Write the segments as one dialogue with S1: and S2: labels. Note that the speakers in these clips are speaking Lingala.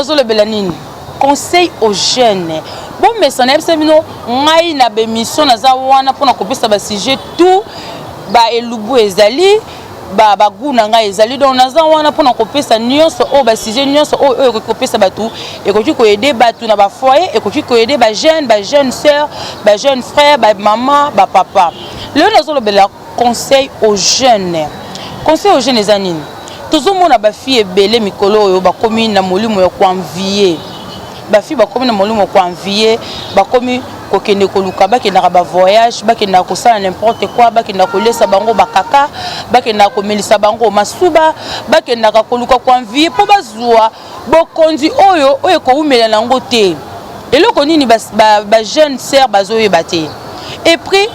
S1: nazolo belanini conseil aux jeunes. Bon mais ça n'est pas mino ngai na bémission naza wana pona kopesa ba sujet tout ba elubu ezali ba baguna ngai ezali donc naza wana pona kopesa nyonso o ba sujet nyonso o kopesa batu et ko aider batu na ba foyer et ko aider ba jeunes sœurs, ba jeunes frères, ba maman, ba papa. Le nazolo bela conseil aux jeunes. Conseil aux jeunes ezanini. Toujours mona ba fille ebele mikolo oyo ba komi na molimo ya kwanvier. Ba fille ba komi na molimo kwa envier, ba komi kokende koluka ba kenda ba voyage, ba kenda ko sala n'importe quoi, ba kenda ko lesa bango bakaka, ba kenda ko melisa bango masuba, ba kenda ka koluka kwa envier po bazwa bokonzi oyo ko umela nango te. Eloko nini ba jeune sœur bazoye baté. Et puis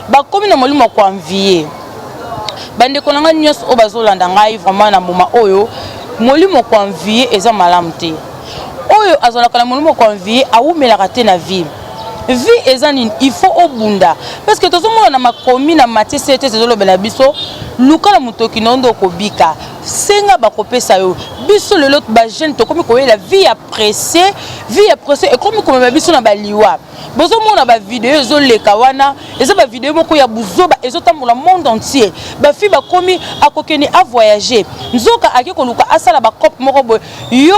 S1: ba komi na molimo kwa envier. Bande konanga nyos o bazolanda ngai vraiment na moment oyo molimo kwa envier eza malamu te. Oyo azala kala molimo kwa envier aumela raté na vie. Vie ezanine il faut obunda parce que tozo mona na makomi na matese te zolo bela biso lukala mutoki nondo kobika senga bakopesa yo biso le lot ba jeune to komi ko la vie appréciée et komi ko ba biso na baliwa bozo mona ba vidéo zo leka wana eza ba vidéo moko ya buzoba ezotambola monde entier ba fi ba komi akokeni a voyager nzoka akiko luka asala ba cop moko boy yo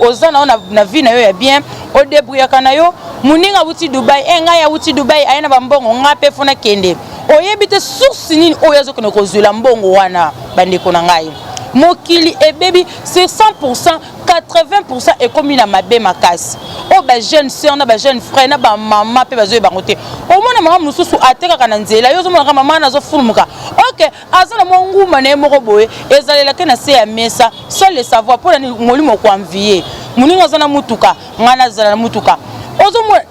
S1: ozana na vie na yo ya bien o débrouiller kana yo muninga wuti Dubai enga ya wuti Dubai ayena bambongo ngape fona kende oyebite source nini oyazo kono kozula mbongo wana bandeko na ngai mokili e baby c'est 100% 80% et comme na mabe makasi o ba jeune sœur na ba jeune frère na ba maman pe bazo bangote o mona mama mususu ateka kana nzela yo zo mona mama na zo fulumuka OK azana monguma na moko boye ezalela ke na se ya mesa seul le savoir pour na molimo ko envier muninga zana mutuka ngana zana mutuka ozo mona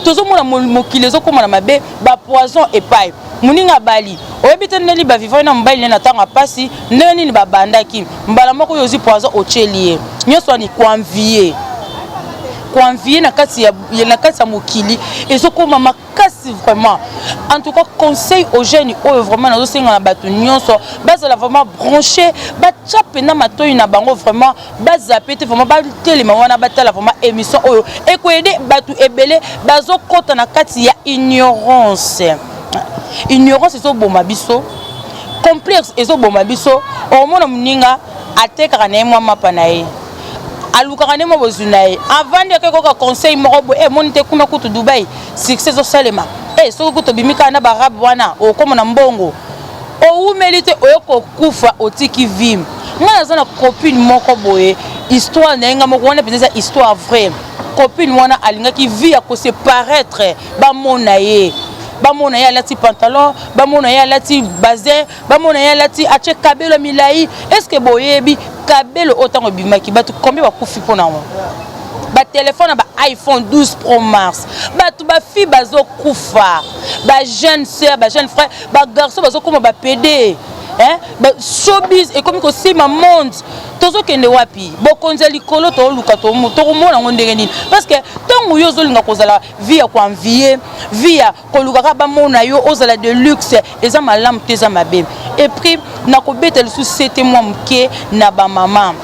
S1: tozo mona mokili zo koma na mabe ba poison et paille muninga bali oyebite neli ba vivant na mbali na tanga pasi neni ni babandaki mbala moko yozi poison ochelie nyoswa ni kwanvier na kati ya mokili ezokoma makasi vraiment en tout cas conseil aux jeunes oyo vraiment nazo senga na batu nyonso bazala vraiment branché ba chape na matoyi na bango vraiment bazapete vraiment ba telema wana batala vraiment émission oyo et ko aider batu ebele bazokota na kati ya ignorance ezoboma biso complexe ezoboma biso omona muninga ateka na mwa mapa na ye aluka na mwa bozuna ye avant de koka conseil moko monite kuna kutu Dubai succès zo salema soko kuto bimika na barabu wana okoma na mbongo o umelite oyoko kufa otiki vim ngana zana copine moko boye histoire na nga moko wana peut-être histoire vraie copine wana alingaki vie ya ko se paraître ba mona ye alati pantalon bamona ye alati bazin bamona ye alati ache kabelo milai est-ce que boyebi kabelo otango bimaki batu combien bakufi pona ngo ba téléphone ba iPhone 12 Pro Max batu ba fi bazo kufa ba jeune sœur ba jeune frère ba garçon bazo koma ba PD ba showbiz et comme ko sima monde tozo kende wapi bokonza likolo to luka to mona ngondenge nini parce que tangu yo zolinga kozala vie ya kwanvier vie ya koluka ba mona yo ozala de luxe eza malamu teza mabe et puis na ko betela société moi mke na ba maman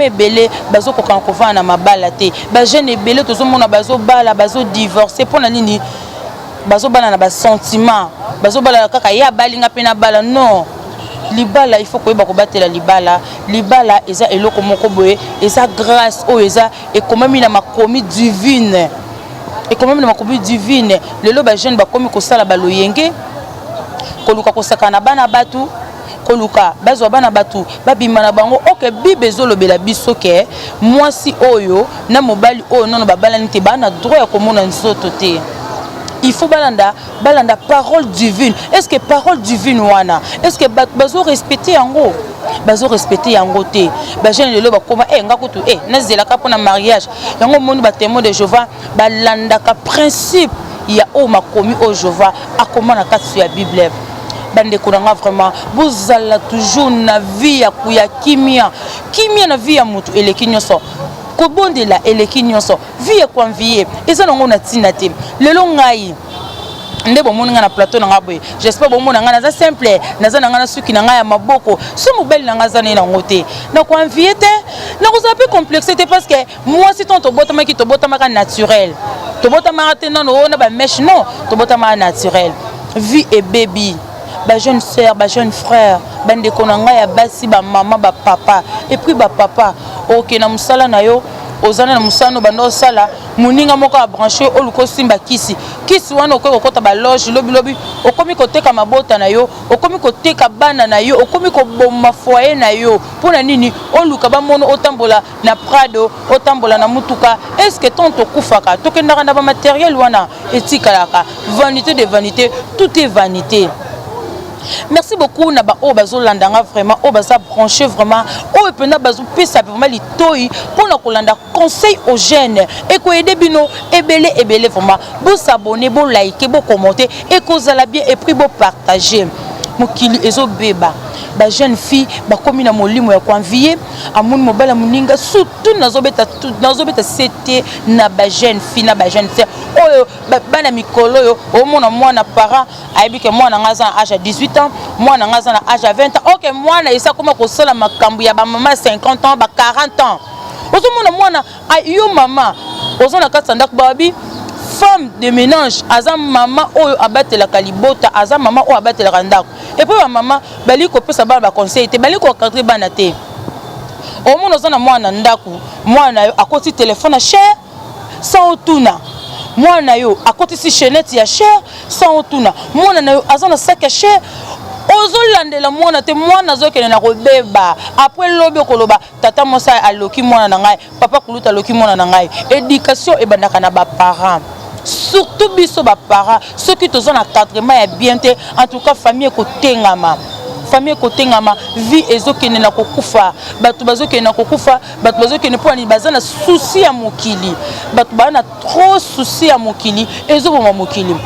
S1: ebele bazo kokan kovana na mabala te ba jeune ebele tozo mona bazo bala bazo divorcer pona nini bazo bala na ba sentiment bazo bala kaka ya balinga pe na bala non libala il faut que ba ko batela libala eza eloko moko boye eza grâce o eza et comme na makomi divine lelo ba jeune ba komi ko sala baloyenge koluka ko sakana bana batu koluka bazwa bana batu babima na bango OK bible ezolobela biso ke mwasi oyo na mobali oyo nono babalani te bana droit ya komona nzoto te. Il faut balanda parole divine. Est-ce que parole divine wana? Est-ce que bazo respecter yango? Bazo respecter yango te. Ba jeune lelo ba koma ngakutu nazela ka pona mariage. Yango moni ba témoin de Jéhovah balanda ka principe ya o makomi o Jéhovah akoma na kati ya Bible. Bande konanga vraiment bozala toujours na vie ya kuya kimia na vie ya mutu eleki nyonso. Kobondela eleki nyonso vie ya kwanvier eza nango na tina te lelo ngai nde bomoni nga na plateau na nga boye j'espère bomona nga naza simple naza na nga na suki na nga ya maboko so mobali na nga za na ngote na ko envier te na ko za peu complexité parce que moi si ton tobotama ki tobotama ka naturel tobotama te non na ba mèche non tobotama naturel vie et baby ba jeune sœur ba jeune frère bande konanga ya basi ba maman ba papa et puis ba papa OK na musala na yo ozana na musano bando sala muninga moko a branché oluko simba kisi wana okoko kota ba loge lobi okomi koteka mabota na yo okomi koteka bana na yo okomi ko bomba foyer na yo pona nini oluka ba mono otambola na Prado otambola na mutuka est-ce que tonto kufaka tokendaka na ba matériel wana etikalaka vanité de vanité tout est vanité. Merci beaucoup naba o bazolanda nga vraiment o baza branché vraiment o epena bazo pesa vraiment litoi pona kolanda conseil aux jeunes et ko aider bino ebele vraiment bo s'abonner bo liker bo commenter et kozala bien et puis bo partager mokili ezo beba ba jeune fille ba komi na molimo ya konvier amuni mobala muninga surtout nazobeta c'était na ba jeune fille na ba jeune sœur oyo bana mikolo yo omona mwana parent aibike mwana ngaza na âge à 18 ans mwana ngaza na âge à 20 ans OK mwana isa koma ko sola makambu ya ba mama 50 ans ba 40 ans ozomona mwana ayo mama ozona katanda babi femme de ménage aza mama oyo abatela kalibota aza mama oyo abatela kandako et puis maman bali ko pesa ba conseil te bali ko cadrer bana te o mona zana mwana ndako mwana yo akoti téléphone cher sans tuna mwana yo akoti si chaînette ya cher sans tuna mwana yo azana sac cher ozolandela mwana te mwana zokene na kobeba après lobi koloba tata mosa aloki mwana na ngai papa kuluta aloki mwana na ngai éducation ebandaka na ba parents surtout biso ba parents ceux qui tozana encadrement ya bien te en tout cas famille kotengama vie ezokene na kokufa bato bazokene na kokufa bato bazokene po ani bazana souci ya mokili bato bana trop souci ya mokili ezoboma mokili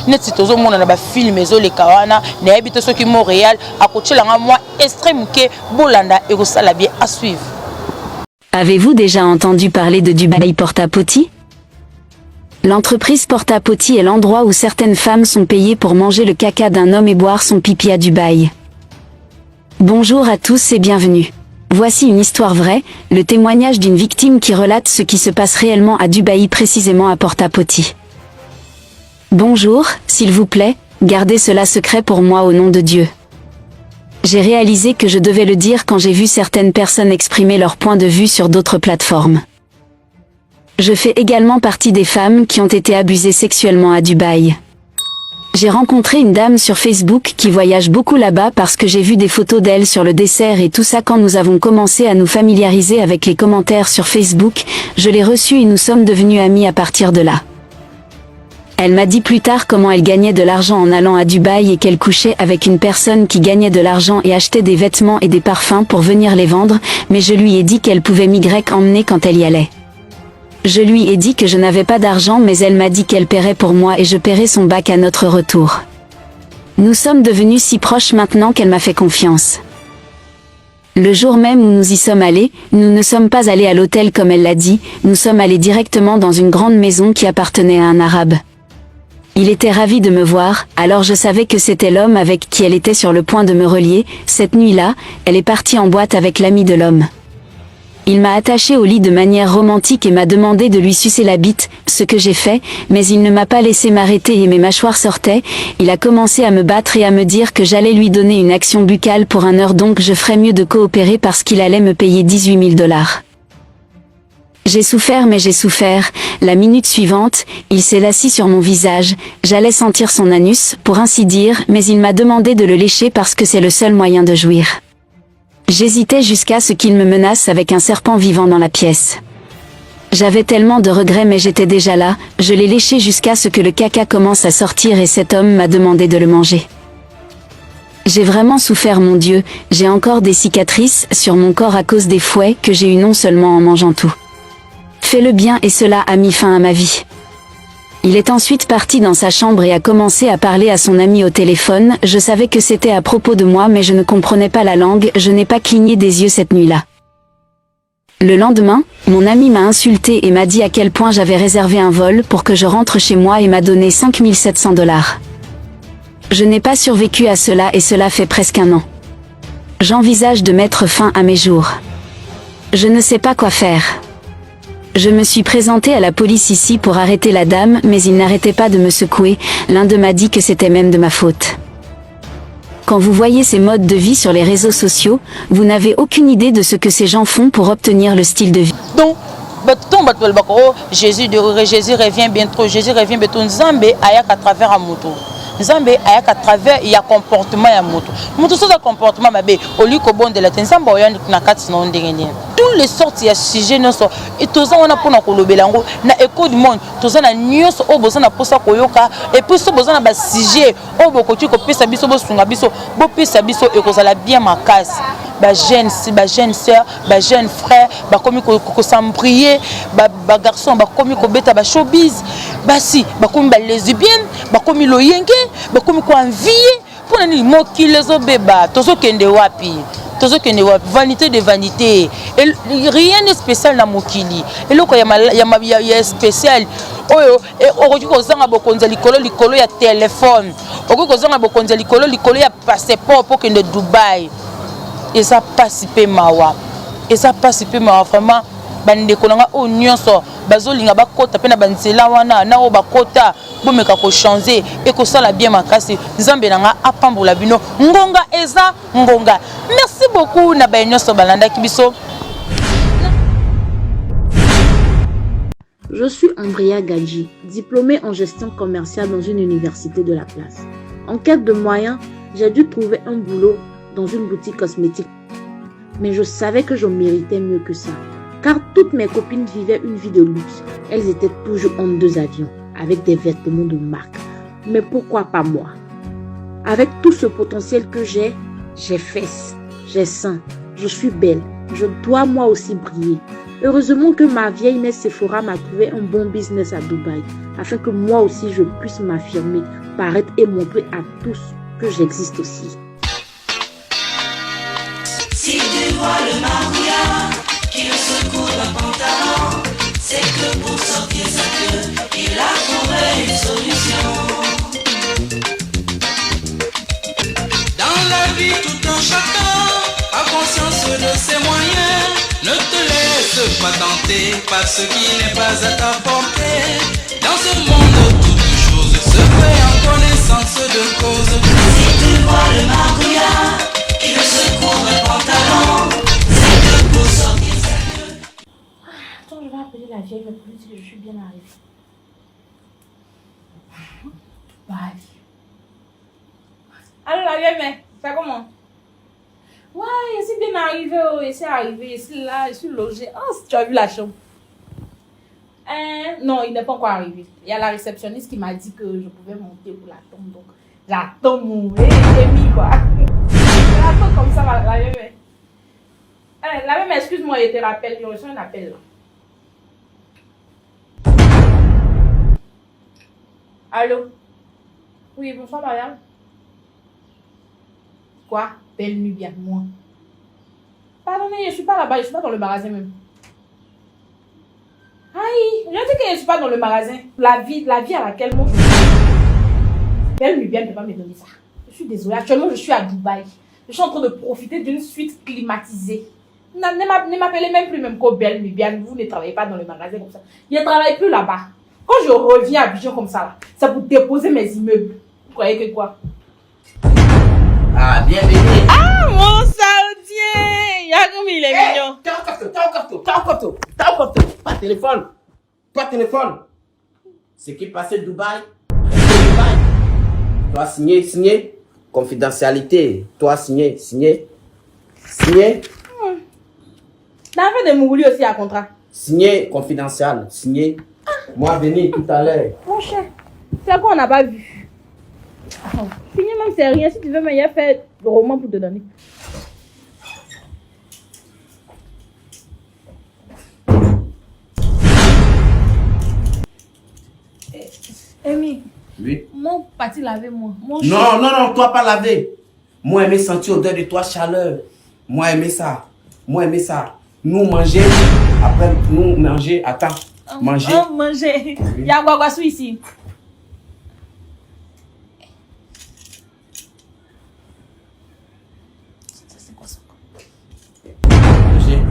S1: neti tozomona na ba film ezoleka wana na yebite soki Montréal akotchelanga moi extrême ke bolanda ekosala bien à suivre.
S2: Avez-vous déjà entendu parler de Dubaï Porta-Potty? L'entreprise Porta-Potty est l'endroit où certaines femmes sont payées pour manger le caca d'un homme et boire son pipi à Dubaï. Bonjour à tous et bienvenue. Voici une histoire vraie, le témoignage d'une victime qui relate ce qui se passe réellement à Dubaï, précisément à Porta-Potty. Bonjour, s'il vous plaît, gardez cela secret pour moi au nom de Dieu. J'ai réalisé que je devais le dire quand j'ai vu certaines personnes exprimer leur point de vue sur d'autres plateformes. Je fais également partie des femmes qui ont été abusées sexuellement à Dubaï. J'ai rencontré une dame sur Facebook qui voyage beaucoup là-bas parce que j'ai vu des photos d'elle sur le dessert et tout ça. Quand nous avons commencé à nous familiariser avec les commentaires sur Facebook, je l'ai reçue et nous sommes devenus amis à partir de là. Elle m'a dit plus tard comment elle gagnait de l'argent en allant à Dubaï et qu'elle couchait avec une personne qui gagnait de l'argent et achetait des vêtements et des parfums pour venir les vendre, mais je lui ai dit qu'elle pouvait emmener quand elle y allait. Je lui ai dit que je n'avais pas d'argent, mais elle m'a dit qu'elle paierait pour moi et je paierais son bac à notre retour. Nous sommes devenus si proches maintenant qu'elle m'a fait confiance. Le jour même où nous y sommes allés, nous ne sommes pas allés à l'hôtel comme elle l'a dit, nous sommes allés directement dans une grande maison qui appartenait à un arabe. Il était ravi de me voir, alors je savais que c'était l'homme avec qui elle était sur le point de me relier. Cette nuit-là, elle est partie en boîte avec l'ami de l'homme. Il m'a attachée au lit de manière romantique et m'a demandé de lui sucer la bite, ce que j'ai fait, mais il ne m'a pas laissé m'arrêter et mes mâchoires sortaient. Il a commencé à me battre et à me dire que j'allais lui donner une action buccale pour 1 heure, donc je ferais mieux de coopérer parce qu'il allait me payer 18 000 $. J'ai souffert, mais j'ai souffert. La minute suivante, il s'est assis sur mon visage, j'allais sentir son anus, pour ainsi dire, mais il m'a demandé de le lécher parce que c'est le seul moyen de jouir. J'hésitais jusqu'à ce qu'il me menace avec un serpent vivant dans la pièce. J'avais tellement de regrets, mais j'étais déjà là, je l'ai léché jusqu'à ce que le caca commence à sortir et cet homme m'a demandé de le manger. J'ai vraiment souffert, mon Dieu, j'ai encore des cicatrices sur mon corps à cause des fouets que j'ai eu non seulement en mangeant tout. Fais le bien et cela a mis fin à ma vie. Il est ensuite parti dans sa chambre et a commencé à parler à son ami au téléphone. Je savais que c'était à propos de moi, mais je ne comprenais pas la langue, je n'ai pas cligné des yeux cette nuit-là. Le lendemain, mon ami m'a insulté et m'a dit à quel point j'avais réservé un vol pour que je rentre chez moi et m'a donné 5700 $. Je n'ai pas survécu à cela et cela fait presque un an. J'envisage de mettre fin à mes jours. Je ne sais pas quoi faire. Je me suis présentée à la police ici pour arrêter la dame, mais ils n'arrêtaient pas de me secouer, l'un d'eux m'a dit que c'était même de ma faute. Quand vous voyez ces modes de vie sur les réseaux sociaux, vous n'avez aucune idée de ce que ces gens font pour obtenir le style de vie.
S1: Donc, Jésus revient bientôt, Jésus revient bientôt, Nzambe ayak à travers un moto. Nzambe ayak à travers il y a comportement ya moto. Moto ça comportement mabe, au lieu que bon de la Nzambe oyandi na kati na ndengeni. Tous les sortes ya sujet noso et toza wana pona kolobelango na écho du monde, toza na nyonso o bozana posa koyoka et puis so bozana ba sujet o bokoti ko pesa biso bo sunga biso, bo pesa biso e kozala bien makasi. Ba jeune sœur, ba jeune frère, ba komi ko s'embrier, ba garçon ba komi ko beta ba showbiz, ba si, ba komi ba lesbienne, ba komi loyenge, ba komi ko envier, pour nani mokile zo beba, tozo kende wapi. Vanité de vanité. Et rien de spécial dans Mokili. Et là, il y a spécial. Et aujourd'hui, on a beaucoup de ya téléphone. Aujourd'hui, on a beaucoup de ya passeport pour que de Dubaï. Et ça passe peu mawa. Et ça passe peu mawa vraiment. Bande konanga o nyonso bazolinga bakota pe na banzela wana na o bakota bomeka ko changer et ko sala bien makasi nzambe nanga apambola bino ngonga eza ngonga. Merci beaucoup na ba nyonso balanda kibiso.
S3: Je suis Andrea Gadji, diplômée en gestion commerciale dans une université de la place. En quête de moyens, j'ai dû trouver un boulot dans une boutique cosmétique. Mais je savais que je méritais mieux que ça. Car toutes mes copines vivaient une vie de luxe. Elles étaient toujours en 2 avions, avec des vêtements de marque. Mais pourquoi pas moi? Avec tout ce potentiel que j'ai fesses, j'ai seins, je suis belle, je dois moi aussi briller. Heureusement que ma vieille mère Sephora m'a trouvé un bon business à Dubaï, afin que moi aussi je puisse m'affirmer, paraître et montrer à tous que j'existe aussi.
S4: Si tu vois le maria qui le secoue d'un pantalon, c'est que pour sortir sa queue, il a trouvé une solution. Dans la vie, tout un chacun a conscience de ses moyens. Ne te laisse pas tenter par ce qui n'est pas à ta portée. Dans ce monde, toute chose se fait en connaissance de cause. Si tu vois le maria qui le secoue d'un pantalon, c'est que pour sortir sa queue.
S3: Attends, je vais appeler la vieille, mais pour lui dire que je suis bien arrivée. Bye.
S5: Alors la vieille mère, ça comment? Ouais, je suis bien arrivée, je suis arrivée, je suis là, je suis logée. Oh, tu as vu la chambre? Non, il n'est pas encore arrivé. Il y a la réceptionniste qui m'a dit que je pouvais monter pour l'attendre, donc j'attends mon Amy, quoi. J'attends comme ça, la vieille mère. La vieille mère, excuse-moi, je te rappelle, j'ai reçu un appel là. Allô? Oui, bonsoir, Marianne. Quoi? Belle nuit, bien moi. Pardonnez, je suis pas là-bas, je suis pas dans le magasin même. Aïe, je dis que je suis pas dans le magasin. La vie à laquelle moi je suis. Belle nuit, bien ne peut pas me donner ça. Je suis désolée, actuellement je suis à Dubaï. Je suis en train de profiter d'une suite climatisée. Ne m'appelez même plus même qu'au Belle nuit, bien vous ne travaillez pas dans le magasin comme ça. Je ne travaille plus là-bas. Quand je reviens à Abidjan comme ça, là, c'est pour déposer mes immeubles. Vous croyez que quoi?
S6: Ah, bienvenue.
S5: Ah, mon saoudien! Y'a comme il est mignon.
S6: Pas de téléphone. Pas de téléphone. Ce qui passait Dubaï. Toi, signer. Confidentialité. Toi, signer.
S5: T'as fait des mougoulis aussi à contrat.
S6: Signer, confidentiel. Signer. Moi, venir tout à l'heure.
S5: Mon cher, c'est quoi on n'a pas vu? Signer même c'est rien, si tu veux, mais il y a fait le roman pour te donner. Amy.
S6: Oui.
S5: Mon parti laver moi.
S6: Non, toi pas laver. Moi aimer sentir odeur de toi, chaleur. Moi aimer ça. nous manger, après nous manger, attends, manger.
S5: Oh, manger. Il y a Guaguassou ici. C'est quoi ça?
S6: Manger.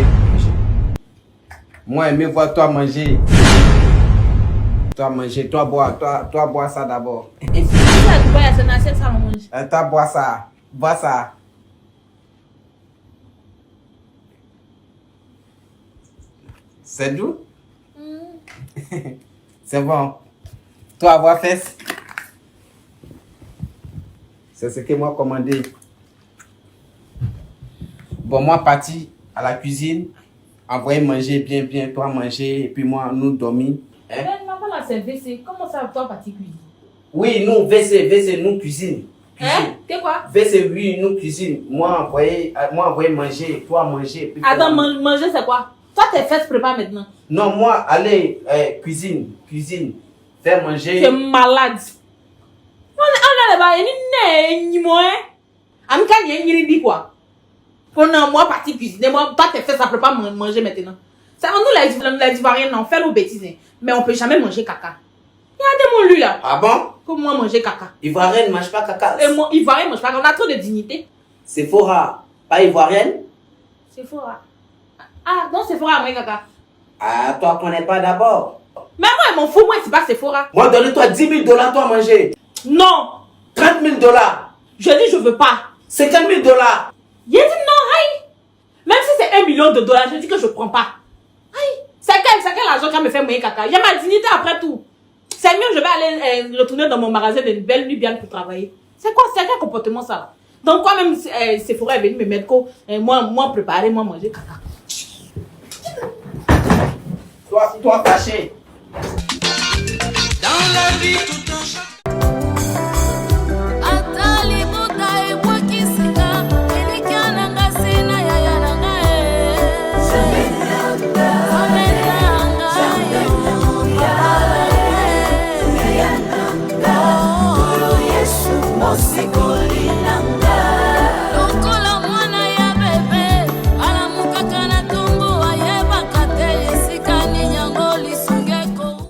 S6: Manger. Moi, aimer voir toi manger. Toi manger, toi bois ça d'abord.
S5: Et si tu as Dubaï, c'est une assiette, ça on mange.
S6: Toi bois ça. C'est doux? C'est bon. Toi avoir fesse. C'est ce que moi commandé. Bon, moi parti à la cuisine, envoyer manger bien, toi manger, et puis moi nous dormir. Hein?
S5: Mais maman là c'est WC. Comment ça toi partie cuisine?
S6: Oui, nous WC, nous cuisine.
S5: Hein? T'es quoi?
S6: WC, oui, nous cuisine. Moi envoyer manger, toi manger. Puis
S5: Attends, manger c'est quoi? Toi tes fesses préparent maintenant.
S6: Non, moi aller cuisine, faire manger.
S5: Tu es malade. On a les moi. Amika n'y dit quoi? Pendant moi partie cuisiner, moi pas tes fesses ça peut pas manger maintenant. Ça nous les Ivoiriens on fait nos bêtises, mais on peut jamais manger caca. Regardez-moi lui là.
S6: Ah bon?
S5: Comme moi manger caca.
S6: Ivoirienne ne mange pas caca.
S5: Et moi Ivoirien mange pas, on a trop de dignité.
S6: Sephora, pas ivoirienne?
S5: Sephora. Ah, non, Sephora, moi, caca.
S6: Ah, toi, connais pas d'abord.
S5: Mais moi, je m'en fous, moi, c'est pas Sephora.
S6: Moi, donne-toi 10 000 $, toi, manger.
S5: Non.
S6: 30 000 $.
S5: Je dis, je veux pas.
S6: 50 000 $.
S5: Il a dit non, aïe. Même si c'est $1 million, je dis que je prends pas. Aïe. C'est quel argent qui me fait moyen caca? Il y a ma dignité après tout. C'est mieux, je vais aller retourner dans mon magasin de belle nuit bien pour travailler. C'est quoi, c'est quel comportement ça là? Donc, quand même, Sephora est venu me mettre moi préparer, moi manger caca.
S6: Toi fâché.
S4: Dans la vie, tout